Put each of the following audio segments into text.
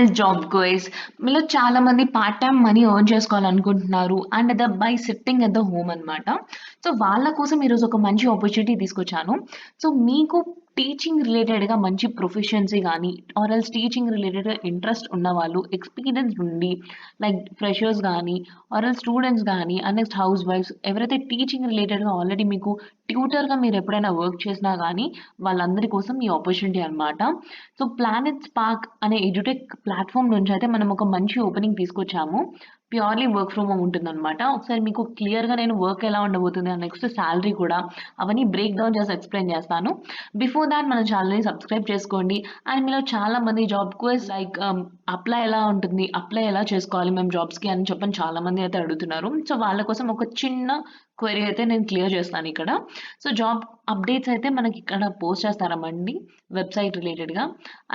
Well job గోయిస్ మీలో చాలా మంది పార్ట్ టైమ్ మనీ ఎర్న్ చేసుకోవాలనుకుంటున్నారు and by sitting at the home అన్నమాట. సో వాళ్ళ కోసం ఈరోజు ఒక మంచి ఆపర్చునిటీ తీసుకొచ్చాను. సో మీకు టీచింగ్ రిలేటెడ్‌గా మంచి ప్రొఫిషియన్సీ గానీ ఆర్ ఎల్స్ టీచింగ్ రిలేటెడ్‌గా ఇంట్రెస్ట్ ఉన్నవాళ్ళు, ఎక్స్‌పీరియన్స్ ఉండి లైక్ ఫ్రెషర్స్ గానీ ఆర్ ఎల్స్ స్టూడెంట్స్ గానీ అండ్ నెక్స్ట్ హౌస్ వైఫ్స్ ఎవరైతే టీచింగ్ రిలేటెడ్‌గా ఆల్రెడీ మీకు ట్యూటర్‌గా మీరెప్పుడైనా వర్క్ చేసినా గానీ వాళ్ళందరి కోసం ఈ ఆపర్చునిటీ అన్నమాట. సో ప్లానెట్ స్పార్క్ అనే ఎడ్యుటెక్ ప్లాట్‌ఫార్మ్ నుంచయితే మనం ఒక మంచి ఓపెనింగ్ తీసుకొచ్చాము. ప్యూర్‌లీ వర్క్ ఫ్రమ్ హోమ్ ఉంటుందనమాట. ఒకసారి మీకు క్లియర్‌గా నేను వర్క్ ఎలా ఉండబోతుంది అండ్ నెక్స్ట్ సాలరీ కూడా అవన్నీ బ్రేక్ డౌన్ చేసి ఎక్స్‌ప్లెయిన్ చేస్తాను. బిఫోర్ థాట్ మన ఛానెల్‌ని సబ్స్క్రైబ్ చేసుకోండి. అండ్ మీలో చాలా మంది జాబ్ క్వెజ్ లైక్ అప్లై ఎలా ఉంటుంది? అప్లై ఎలా చేసుకోవాలి మేము జాబ్స్‌కి అని చెప్పని చాలా మంది అయితే అడుగుతున్నారు. సో వాళ్ళ కోసం ఒక చిన్న క్వెరీ అయితే నేను క్లియర్ చేస్తాను ఇక్కడ. సో జాబ్ అప్డేట్స్ అయితే మనకి ఇక్కడ పోస్ట్ చేస్తారామండి వెబ్‌సైట్ రిలేటెడ్‌గా.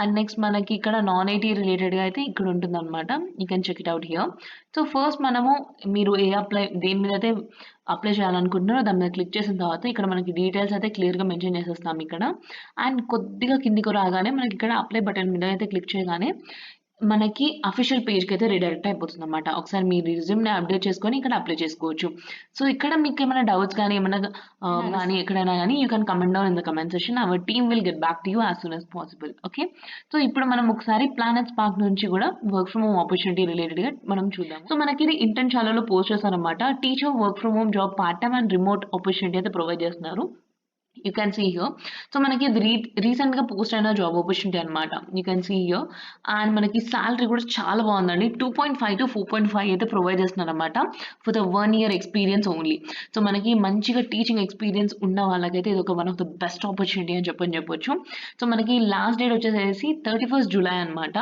అండ్ నెక్స్ట్ మనకి ఇక్కడ నాన్ ఐటీ రిలేటెడ్‌గా అయితే ఇక్కడ ఉంటుందనమాట. You can check it out here. So first మనము మీరు దేని మీద అయితే అప్లై చేయాలనుకుంటున్నారో దాని మీద క్లిక్ చేసిన తర్వాత ఇక్కడ మనకి డీటెయిల్స్ అయితే క్లియర్‌గా మెన్షన్ చేసేస్తాం ఇక్కడ. అండ్ కొద్దిగా కిందకి రాగానే మనకి ఇక్కడ అప్లై బటన్ మీద అయితే క్లిక్ చేయగానే మనకి అఫీషియల్ పేజ్‌కైతే రీడైరెక్ట్ అయిపోతుందన్నమాట. ఒకసారి మీ రెజ్యూమ్‌ని అప్డేట్ చేసుకొని ఇక్కడ అప్లై చేసుకోవచ్చు. సో ఇక్కడ మీకేమైనా డౌట్స్ గానీ, ఏమన్నా గానీ ఎక్కడైనా గానీ you can comment down in the comment section. Our team will get back to you as soon as possible. Okay. So ఇప్పుడు మనం ఒకసారి ప్లానెట్ స్పార్క్ నుంచి కూడా వర్క్ ఫ్రమ్ హోమ్ ఆపర్చునిటీ రిలేటెడ్‌గా మనం చూద్దాం. సో మనకిది ఇంటర్న్‌షాలాలో పోస్ట్ చేశారన్నమాట. Teacher work from home job part time and remote opportunity అయితే ప్రొవైడ్ చేస్తున్నారు. You can see here. So మనకి ఇది రీసెంట్‌గా పోస్ట్ అయిన జాబ్ ఆపర్చునిటీ అన్నమాట. You can see here. And మనకి సాలరీ కూడా చాలా బాగుందండి. 2.5 అయితే ప్రొవైడ్ చేస్తున్నారన్నమాట. For the 1 year experience only. So మనకి మంచిగా టీచింగ్ ఎక్స్‌పీరియన్స్ ఉన్న వాళ్ళకైతే ఇదొక one of the best opportunity అని చెప్పొచ్చు. సో మనకి లాస్ట్ డేట్ వచ్చేసేసి 31 జులై అన్నమాట.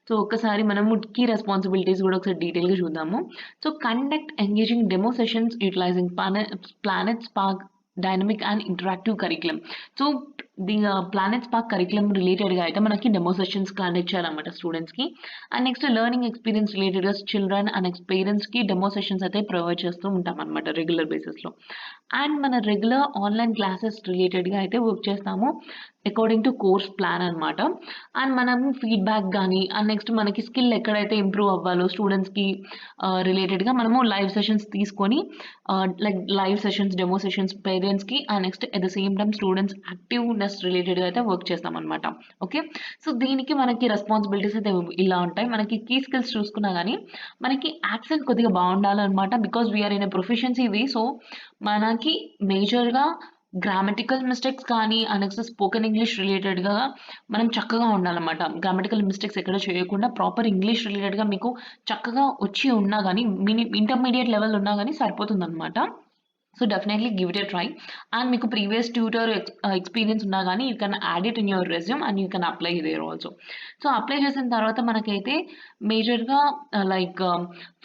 సో ఒక్కసారి మనము కీ రెస్పాన్సిబిలిటీస్ కూడా ఒకసారి డీటెయిల్‌గా చూద్దాము. So conduct engaging demo sessions యుటిలైజింగ్ planet spark dynamic and interactive curriculum. So the planet spark curriculum రిలేటెడ్‌గా అయితే మనకి డెమో సెషన్స్ కండక్ట్ చేయాలన్నమాట స్టూడెంట్స్‌కి. అండ్ నెక్స్ట్ లెర్నింగ్ ఎక్స్‌పీరియన్స్ రిలేటెడ్‌గా చిల్డ్రన్ అండ్ పేరెంట్స్‌కి డెమో సెషన్స్ అయితే ప్రొవైడ్ చేస్తూ ఉంటామన్నమాట రెగ్యులర్ బేసిస్‌లో. అండ్ మన రెగ్యులర్ ఆన్‌లైన్ క్లాసెస్ రిలేటెడ్‌గా అయితే వర్క్ చేస్తాము అకార్డింగ్ టు కోర్స్ ప్లాన్ అన్నమాట. అండ్ మనము ఫీడ్‌బ్యాక్ గానీ అండ్ నెక్స్ట్ మనకి స్కిల్ ఎక్కడైతే ఇంప్రూవ్ అవ్వాలో స్టూడెంట్స్‌కి రిలేటెడ్‌గా మనము లైవ్ సెషన్స్ తీసుకొని like live sessions, demo sessions పేరెంట్స్‌కి and next at the same time students యాక్టివ్‌నెస్ రిలేటెడ్‌గా అయితే వర్క్ చేస్తామన్నమాట. ఓకే. సో దీనికి మనకి రెస్పాన్సిబిలిటీస్ అయితే ఇలా ఉంటాయి. మనకి కీ స్కిల్స్ చూసుకున్నా గానీ మనకి యాక్సెంట్ కొద్దిగా బావుండాలన్నమాట. Because we are in a proficiency way. So మనకి మేజర్‌గా గ్రామటికల్ మిస్టేక్స్ కానీ అండ్ నెక్స్ట్ స్పోకెన్ ఇంగ్లీష్ రిలేటెడ్‌గా మనం చక్కగా ఉండాలన్నమాట. గ్రామటికల్ మిస్టేక్స్ ఎక్కడ చేయకుండా ప్రాపర్ ఇంగ్లీష్ రిలేటెడ్‌గా మీకు చక్కగా వచ్చి ఉన్నా గానీ ఇంటర్మీడియేట్ లెవెల్ ఉన్నా గానీ సరిపోతుందన్నమాట. So definitely give it a try. And మీకు ప్రీవియస్ ట్యూటర్ ఎక్స్‌పీరియన్స్ ఉన్నా గానీ you can add it in your resume and you can apply there also. So apply చేసిన తర్వాత మనకైతే మేజర్‌గా లైక్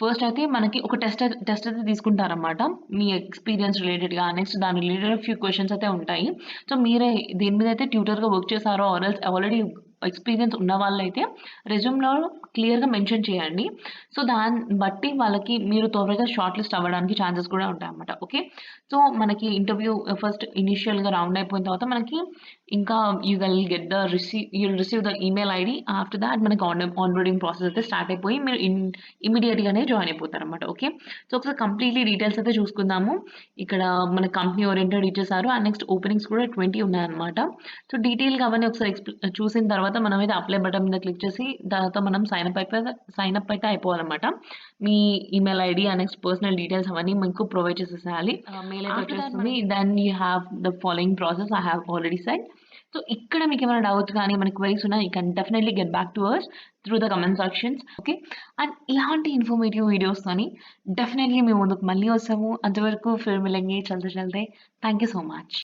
ఫస్ట్ అయితే మనకి ఒక టెస్ట్ అయితే తీసుకుంటారన్నమాట. మీ ఎక్స్‌పీరియన్స్ రిలేటెడ్‌గా నెక్స్ట్ దాని రిలేటెడ్ ఫ్యూ క్వెషన్స్ అయితే ఉంటాయి. సో మీరే దేని మీద అయితే ట్యూటర్‌గా వర్క్ చేసారో ఆర్ ఎల్స్ ఆల్రెడీ ఎక్స్‌పీరియన్స్ ఉన్న వాళ్ళైతే రెజ్యూమ్‌లో క్లియర్‌గా మెన్షన్ చేయండి. సో దాన్ని బట్టి వాళ్ళకి మీరు త్వరగా షార్ట్ లిస్ట్ అవ్వడానికి ఛాన్సెస్ కూడా ఉంటాయన్నమాట. ఓకే. సో మనకి ఇంటర్వ్యూ ఫస్ట్ ఇనీషియల్‌గా రౌండ్ అయిపోయిన తర్వాత మనకి ఇంకా you'll receive the email ID. After thought మనకి ఆన్‌బోర్డింగ్ ప్రాసెస్ అయితే స్టార్ట్ అయిపోయి మీరు ఇమ్మీడియేట్‌గానే జాయిన్ అయిపోతారన్నమాట. ఓకే. సో ఒకసారి కంప్లీట్‌లీ డీటెయిల్స్ అయితే చూసుకుందాము. ఇక్కడ మన కంపెనీ ఓరియెంటెడ్ ఇచ్చేసారు. అండ్ నెక్స్ట్ ఓపెనింగ్స్ కూడా 20 ఉన్నాయన్నమాట. సో డీటెయిల్‌గా అవన్నీ ఒకసారి చూసిన తర్వాత మనమైతే అప్లై బటన్ మీద క్లిక్ చేసి తర్వాత మనం సైన్ అప్ అయితే అయిపోవాలన్నమాట. మీ email ID and next personal details అవన్నీ మీకు ప్రొవైడ్ చేసేసేయాలి. మెయిల్ అయితే వచ్చేస్తుంది. Then you have the following process I have already said. So ఇక్కడ మీకేమైనా డౌట్స్ గానీ, ఏమైనా క్వెరీస్ ఉన్నా you can definitely get back to us through the comment sections. Okay. And ఇలాంటి ఇన్ఫర్మేటివ్ వీడియోస్‌తోని డెఫినెట్‌లీ మీ ముందుకు మళ్ళీ వస్తాము. అంతవరకు ఫిర్ మిలెంగే. చల్తే చల్తే. Thank you so much.